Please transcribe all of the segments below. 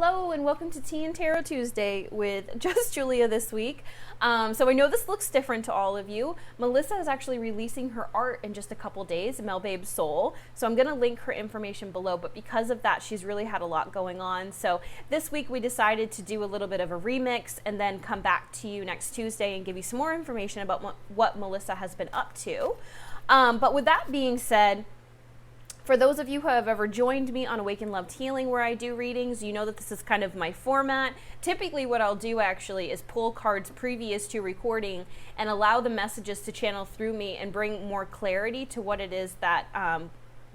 Hello and welcome to Tea and Tarot Tuesday with just Julia this week. So I know this looks different to all of you. Melissa is actually releasing her art in just a couple days, Melbabe's Soul. So I'm going to link her information below, but because of that, she's really had a lot going on. So this week we decided to do a little bit of a remix and then come back to you next Tuesday and give you some more information about what Melissa has been up to. But with that being said, for those of you who have ever joined me on Awaken Loved Healing where I do readings, you know that this is kind of my format. Typically what I'll do actually is pull cards previous to recording and allow the messages to channel through me and bring more clarity to what it is that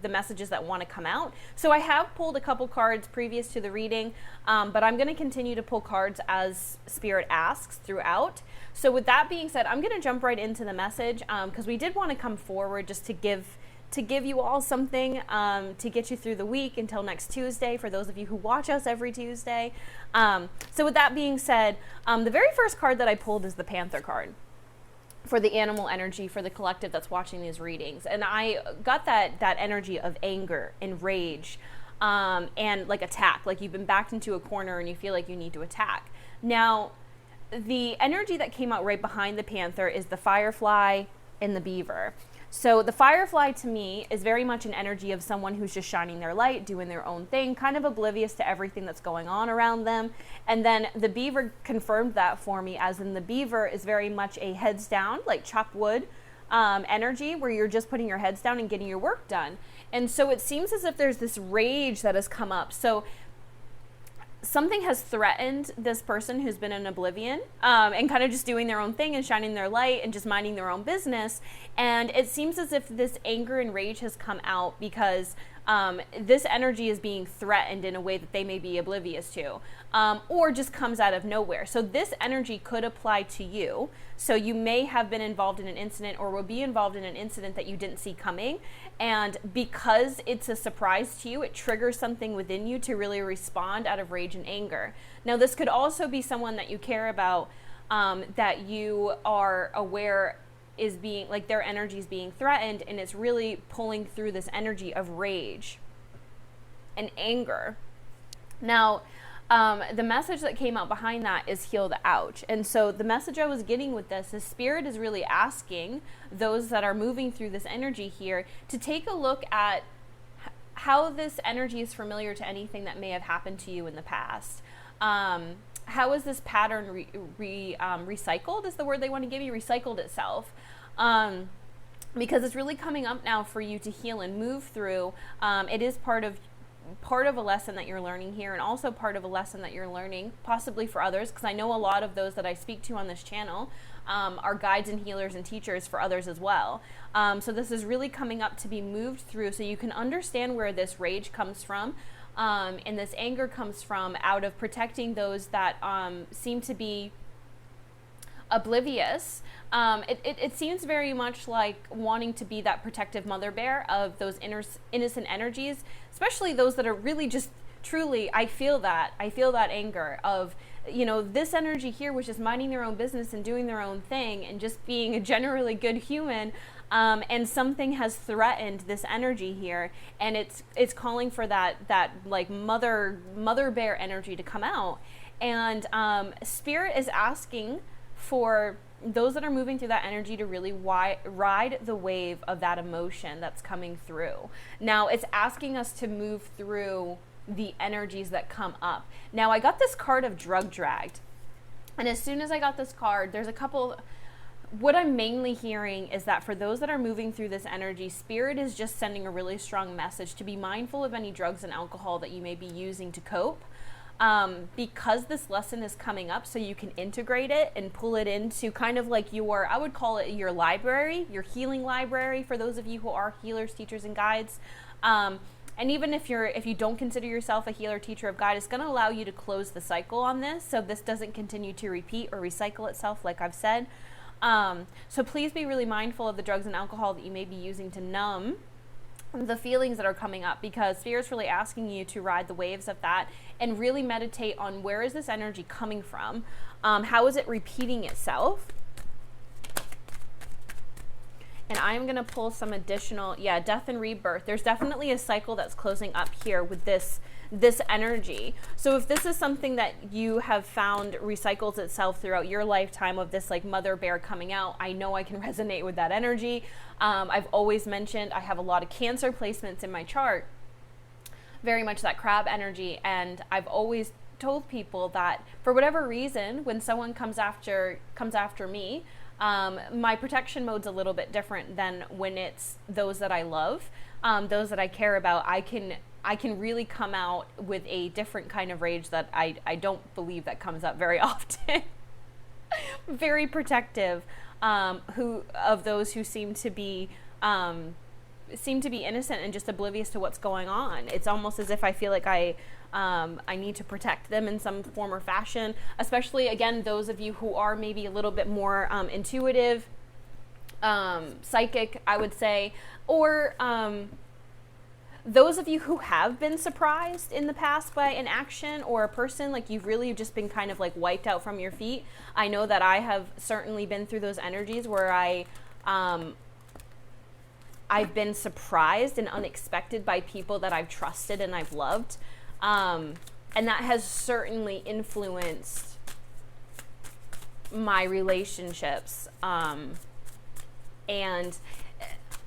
the messages that want to come out. So I have pulled a couple cards previous to the reading, but I'm going to continue to pull cards as Spirit asks throughout. So with that being said, I'm going to jump right into the message because we did want to come forward just to give you all something to get you through the week until next Tuesday, for those of you who watch us every Tuesday. So with that being said, the very first card that I pulled is the Panther card for the animal energy for the collective that's watching these readings. And I got that energy of anger and rage and like attack, like you've been backed into a corner and you feel like you need to attack. Now, the energy that came out right behind the Panther is the Firefly and the Beaver. So the Firefly to me is very much an energy of someone who's just shining their light, doing their own thing, kind of oblivious to everything that's going on around them. And then the Beaver confirmed that for me, as in the Beaver is very much a heads down, like chop wood energy, where you're just putting your heads down and getting your work done. And so it seems as if there's this rage that has come up. So something has threatened this person who's been in oblivion and kind of just doing their own thing and shining their light and just minding their own business. And it seems as if this anger and rage has come out because this energy is being threatened in a way that they may be oblivious to, or just comes out of nowhere. So this energy could apply to you. So you may have been involved in an incident or will be involved in an incident that you didn't see coming. And because it's a surprise to you, it triggers something within you to really respond out of rage and anger. Now, this could also be someone that you care about, that you are aware is being, like their energy is being threatened, and it's really pulling through this energy of rage and anger. Now, the message that came out behind that is heal the ouch. And so the message I was getting with this is Spirit is really asking those that are moving through this energy here to take a look at how this energy is familiar to anything that may have happened to you in the past. How is this pattern recycled is the word they want to give you, recycled itself. Because it's really coming up now for you to heal and move through. It is part of a lesson that you're learning here, and also part of a lesson that you're learning possibly for others, because I know a lot of those that I speak to on this channel are guides and healers and teachers for others as well. So this is really coming up to be moved through so you can understand where this rage comes from. And this anger comes from out of protecting those that seem to be oblivious. It seems very much like wanting to be that protective mother bear of those innocent energies, especially those that are really just truly, I feel that anger of, you know, this energy here was just minding their own business and doing their own thing and just being a generally good human. And something has threatened this energy here, and it's calling for that like mother bear energy to come out. And Spirit is asking for those that are moving through that energy to really ride the wave of that emotion that's coming through. Now it's asking us to move through the energies that come up. Now I got this card of drug dragged, and as soon as I got this card, there's a couple. What I'm mainly hearing is that for those that are moving through this energy, Spirit is just sending a really strong message to be mindful of any drugs and alcohol that you may be using to cope. Because this lesson is coming up, so you can integrate it and pull it into kind of like I would call it your library, your healing library, for those of you who are healers, teachers, and guides. And even if you don't consider yourself a healer, teacher, of guide, it's going to allow you to close the cycle on this, so this doesn't continue to repeat or recycle itself, like I've said. So please be really mindful of the drugs and alcohol that you may be using to numb the feelings that are coming up, because Spirit's really asking you to ride the waves of that and really meditate on where is this energy coming from, how is it repeating itself. And I'm going to pull some additional, death and rebirth. There's definitely a cycle that's closing up here with this this energy. So if this is something that you have found recycles itself throughout your lifetime of this like mother bear coming out, I know I can resonate with that energy. I've always mentioned I have a lot of Cancer placements in my chart, very much that crab energy, and I've always told people that for whatever reason, when someone comes after me, my protection mode's a little bit different than when it's those that I love, those that I care about. I can really come out with a different kind of rage that I don't believe that comes up very often. Very protective, of those who seem to be innocent and just oblivious to what's going on. It's almost as if I feel like I need to protect them in some form or fashion, especially, again, those of you who are maybe a little bit more intuitive, psychic, I would say, or those of you who have been surprised in the past by an action or a person, like you've really just been kind of like wiped out from your feet. I know that I have certainly been through those energies where I've been surprised and unexpected by people that I've trusted and I've loved. And that has certainly influenced my relationships. And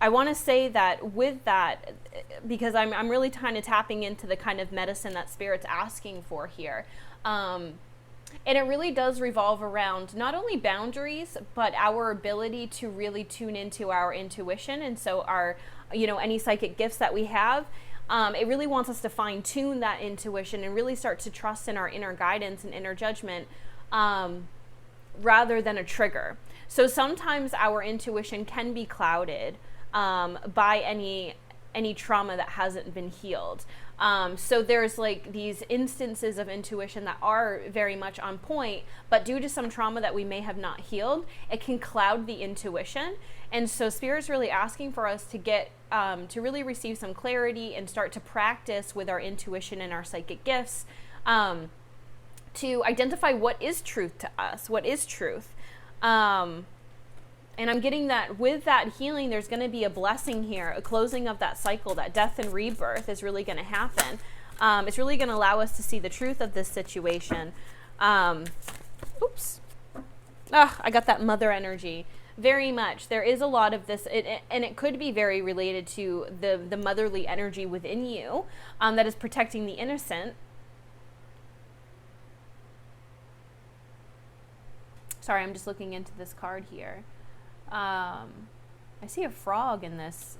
I want to say that with that, because I'm really kind of tapping into the kind of medicine that Spirit's asking for here. And it really does revolve around not only boundaries, but our ability to really tune into our intuition. And so our, any psychic gifts that we have, it really wants us to fine tune that intuition and really start to trust in our inner guidance and inner judgment, rather than a trigger. So sometimes our intuition can be clouded by any trauma that hasn't been healed. So there's like these instances of intuition that are very much on point, but due to some trauma that we may have not healed, it can cloud the intuition. And so Spirit's really asking for us to get, to really receive some clarity and start to practice with our intuition and our psychic gifts, to identify what is truth to us, what is truth. And I'm getting that with that healing, there's going to be a blessing here, a closing of that cycle, that death and rebirth is really going to happen. It's really going to allow us to see the truth of this situation. Oops. I got that mother energy. Very much. There is a lot of this, and it could be very related to the motherly energy within you, that is protecting the innocent. Sorry, I'm just looking into this card here. I see a frog in this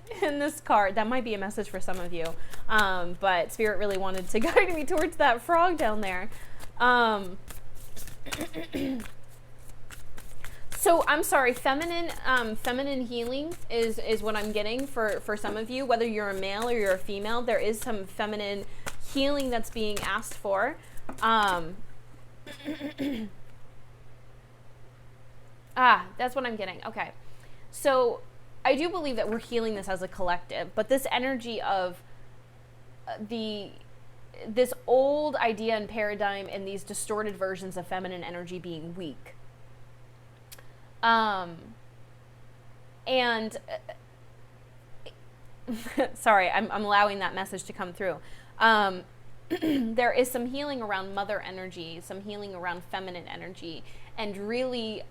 card. That might be a message for some of you. But Spirit really wanted to guide me towards that frog down there. So I'm sorry, feminine healing is what I'm getting for some of you, whether you're a male or you're a female. There is some feminine healing that's being asked for. That's what I'm getting. Okay. So I do believe that we're healing this as a collective, but this energy of this old idea and paradigm and these distorted versions of feminine energy being weak. And sorry, I'm allowing that message to come through. There is some healing around mother energy, some healing around feminine energy, and really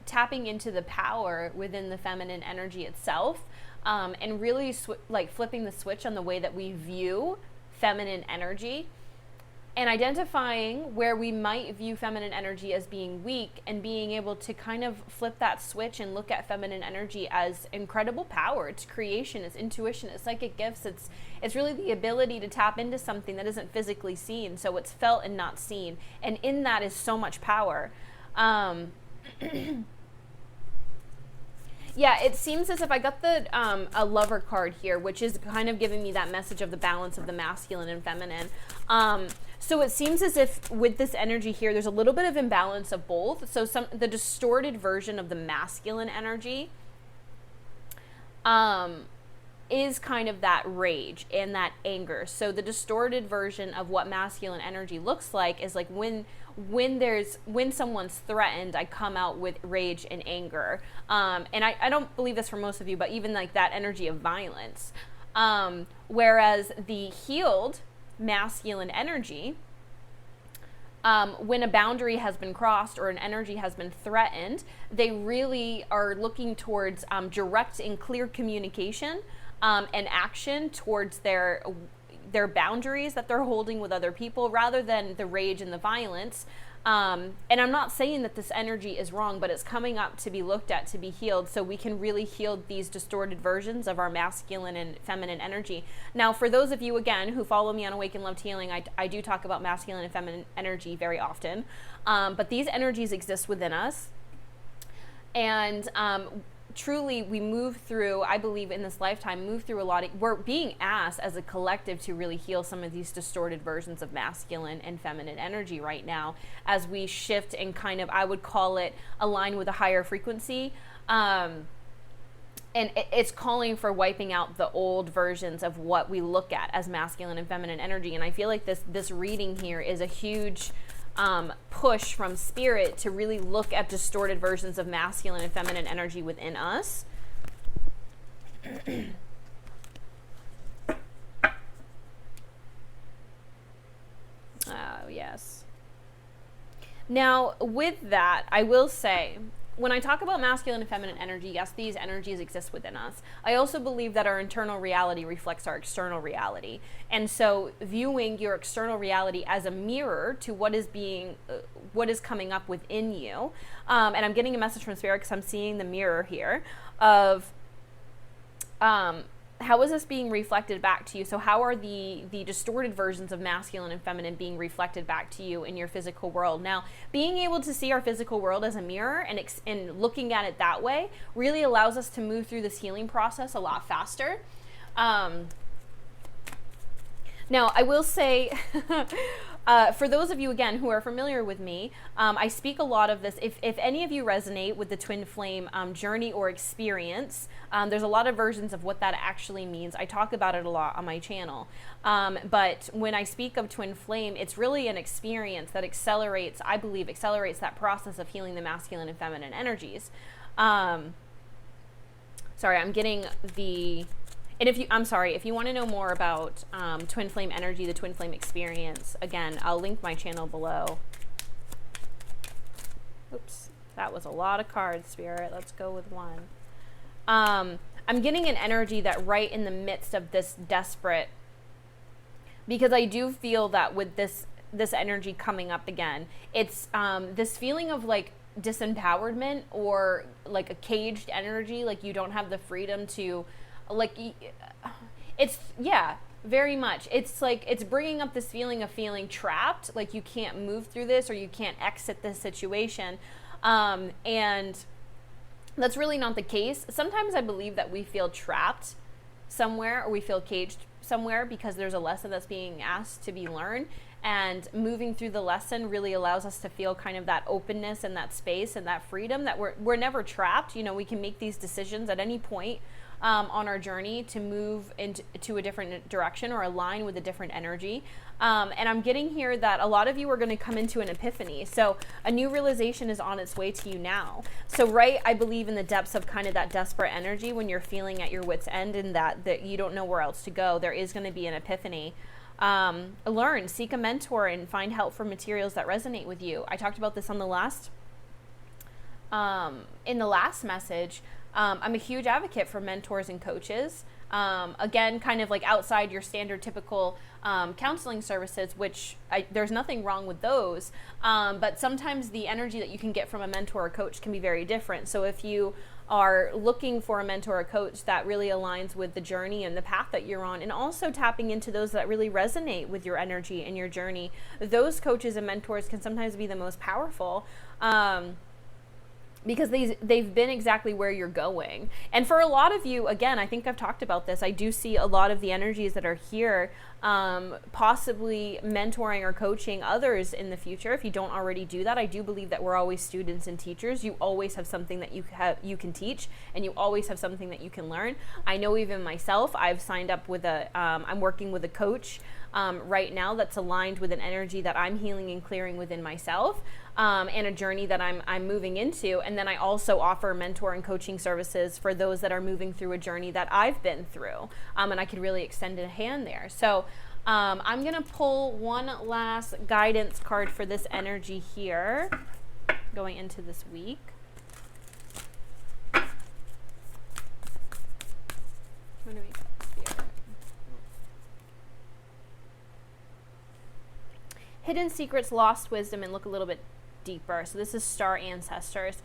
tapping into the power within the feminine energy itself, and really like flipping the switch on the way that we view feminine energy, and identifying where we might view feminine energy as being weak, and being able to kind of flip that switch and look at feminine energy as incredible power. It's creation, it's intuition, it's psychic gifts, it's really the ability to tap into something that isn't physically seen, so it's felt and not seen, and in that is so much power. Yeah, it seems as if I got the a lover card here, which is kind of giving me that message of the balance of the masculine and feminine. So it seems as if with this energy here, there's a little bit of imbalance of both. So the distorted version of the masculine energy is kind of that rage and that anger. So the distorted version of what masculine energy looks like is like when someone's threatened, I come out with rage and anger. And I don't believe this for most of you, but even like that energy of violence. Whereas the healed masculine energy, when a boundary has been crossed or an energy has been threatened, they really are looking towards direct and clear communication and action towards their boundaries that they're holding with other people, rather than the rage and the violence. And I'm not saying that this energy is wrong, but it's coming up to be looked at, to be healed, so we can really heal these distorted versions of our masculine and feminine energy. Now, for those of you, again, who follow me on Awaken Loved Healing, I do talk about masculine and feminine energy very often. But these energies exist within us. And truly, we move through, I believe in this lifetime, we're being asked as a collective to really heal some of these distorted versions of masculine and feminine energy right now, as we shift and kind of, I would call it, align with a higher frequency. And it's calling for wiping out the old versions of what we look at as masculine and feminine energy. And I feel like this reading here is a huge push from spirit to really look at distorted versions of masculine and feminine energy within us. Oh, yes. Now, with that, I will say, when I talk about masculine and feminine energy, yes, these energies exist within us. I also believe that our internal reality reflects our external reality. And so viewing your external reality as a mirror to what is coming up within you. And I'm getting a message from Spirit because I'm seeing the mirror here of how is this being reflected back to you? So how are the distorted versions of masculine and feminine being reflected back to you in your physical world? Now, being able to see our physical world as a mirror and looking at it that way really allows us to move through this healing process a lot faster. Now, I will say, for those of you, again, who are familiar with me, I speak a lot of this. If any of you resonate with the twin flame journey or experience, there's a lot of versions of what that actually means. I talk about it a lot on my channel. But when I speak of twin flame, it's really an experience that accelerates that process of healing the masculine and feminine energies. Sorry, I'm getting the... And if you want to know more about twin flame energy, the twin flame experience, again, I'll link my channel below. Oops, that was a lot of cards, Spirit. Let's go with one. I'm getting an energy that right in the midst of this desperate, because I do feel that with this energy coming up again, it's this feeling of like disempowerment, or like a caged energy, like you don't have the freedom to... very much. It's like, it's bringing up this feeling of feeling trapped, like you can't move through this, or you can't exit this situation. And that's really not the case. Sometimes I believe that we feel trapped somewhere, or we feel caged somewhere because there's a lesson that's being asked to be learned. And moving through the lesson really allows us to feel kind of that openness and that space and that freedom, that we're never trapped. You know, we can make these decisions at any point on our journey to move into a different direction or align with a different energy. And I'm getting here that a lot of you are going to come into an epiphany. So a new realization is on its way to you now. So I believe in the depths of kind of that desperate energy, when you're feeling at your wit's end and that you don't know where else to go, there is going to be an epiphany. Learn, seek a mentor, and find help from materials that resonate with you. I talked about this on the last message. I'm a huge advocate for mentors and coaches. Again, kind of like outside your standard typical counseling services, which there's nothing wrong with those. But sometimes the energy that you can get from a mentor or coach can be very different. So if you are looking for a mentor or coach that really aligns with the journey and the path that you're on, and also tapping into those that really resonate with your energy and your journey, those coaches and mentors can sometimes be the most powerful. Because they've been exactly where you're going. And for a lot of you, again, I think I've talked about this, I do see a lot of the energies that are here possibly mentoring or coaching others in the future. If you don't already do that, I do believe that we're always students and teachers. You always have something that you can teach, and you always have something that you can learn. I know even myself, I've signed up with I'm working with a coach right now that's aligned with an energy that I'm healing and clearing within myself. And a journey that I'm moving into. And then I also offer mentor and coaching services for those that are moving through a journey that I've been through. And I could really extend a hand there. So I'm going to pull one last guidance card for this energy here, going into this week. What do we got here? Hidden secrets, lost wisdom, and look a little bit deeper. So this is star ancestors.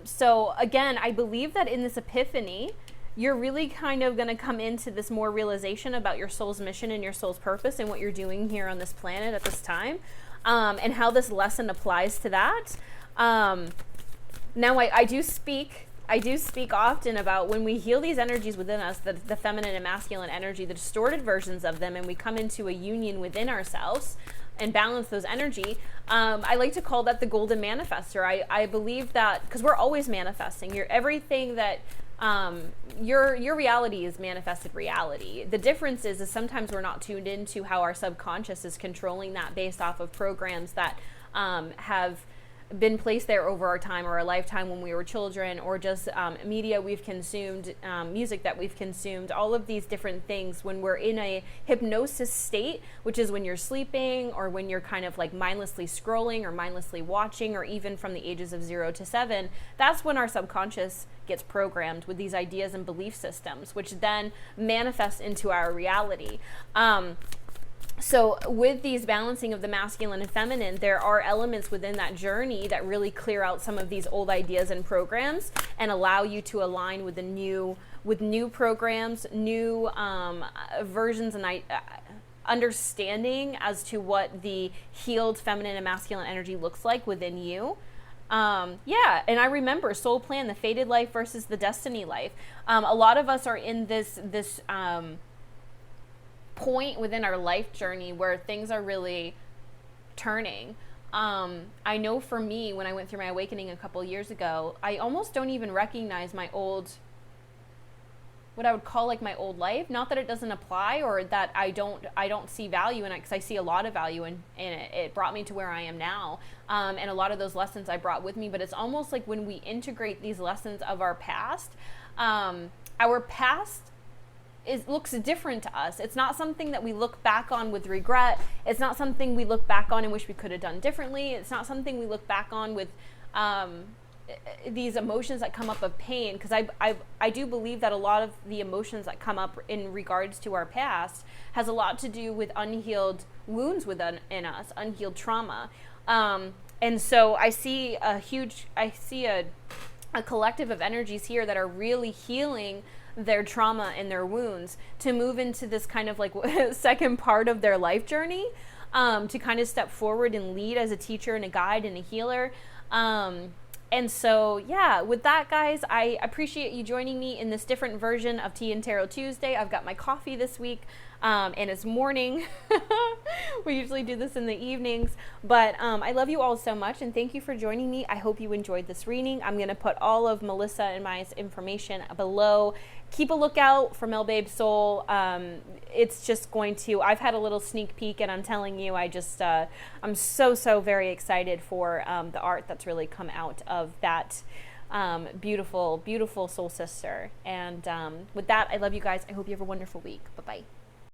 So again, I believe that in this epiphany, you're really kind of going to come into this more realization about your soul's mission and your soul's purpose and what you're doing here on this planet at this time, and how this lesson applies to that. Now I do speak often about when we heal these energies within us, the feminine and masculine energy, the distorted versions of them, and we come into a union within ourselves and balance those energy. I like to call that the golden manifester. I believe that because we're always manifesting. Everything that your reality is manifested reality. The difference is sometimes we're not tuned into how our subconscious is controlling that based off of programs that have been placed there over our time or our lifetime when we were children, or just media we've consumed, music that we've consumed, all of these different things. When we're in a hypnosis state, which is when you're sleeping or when you're kind of like mindlessly scrolling or mindlessly watching, or even from the ages of 0 to 7, that's when our subconscious gets programmed with these ideas and belief systems, which then manifests into our reality. So with these balancing of the masculine and feminine, there are elements within that journey that really clear out some of these old ideas and programs and allow you to align with new programs, new versions and understanding as to what the healed feminine and masculine energy looks like within you. Yeah, and I remember soul plan, the fated life versus the destiny life. A lot of us are in this point within our life journey where things are really turning. I know for me, when I went through my awakening a couple years ago, I almost don't even recognize my old, what I would call like my old life. Not that it doesn't apply or that I don't see value in it, because I see a lot of value in it. It brought me to where I am now. And a lot of those lessons I brought with me, but it's almost like when we integrate these lessons of our past looks different to us. It's not something that we look back on with regret. It's not something we look back on and wish we could have done differently. It's not something we look back on with these emotions that come up of pain, because I do believe that a lot of the emotions that come up in regards to our past has a lot to do with unhealed wounds within us, unhealed trauma. And so I see a collective of energies here that are really healing their trauma and their wounds to move into this kind of like second part of their life journey, to kind of step forward and lead as a teacher and a guide and a healer. And so, yeah, with that, guys, I appreciate you joining me in this different version of Tea and Tarot Tuesday. I've got my coffee this week, and it's morning. We usually do this in the evenings, but I love you all so much, and thank you for joining me. I hope you enjoyed this reading. I'm going to put all of Melissa and my information below. Keep a lookout for Mel Babe Soul. It's just going to, I've had a little sneak peek, and I'm telling you, I'm so very excited for the art that's really come out of that beautiful soul sister. And with that, I love you guys. I hope you have a wonderful week. Bye-bye.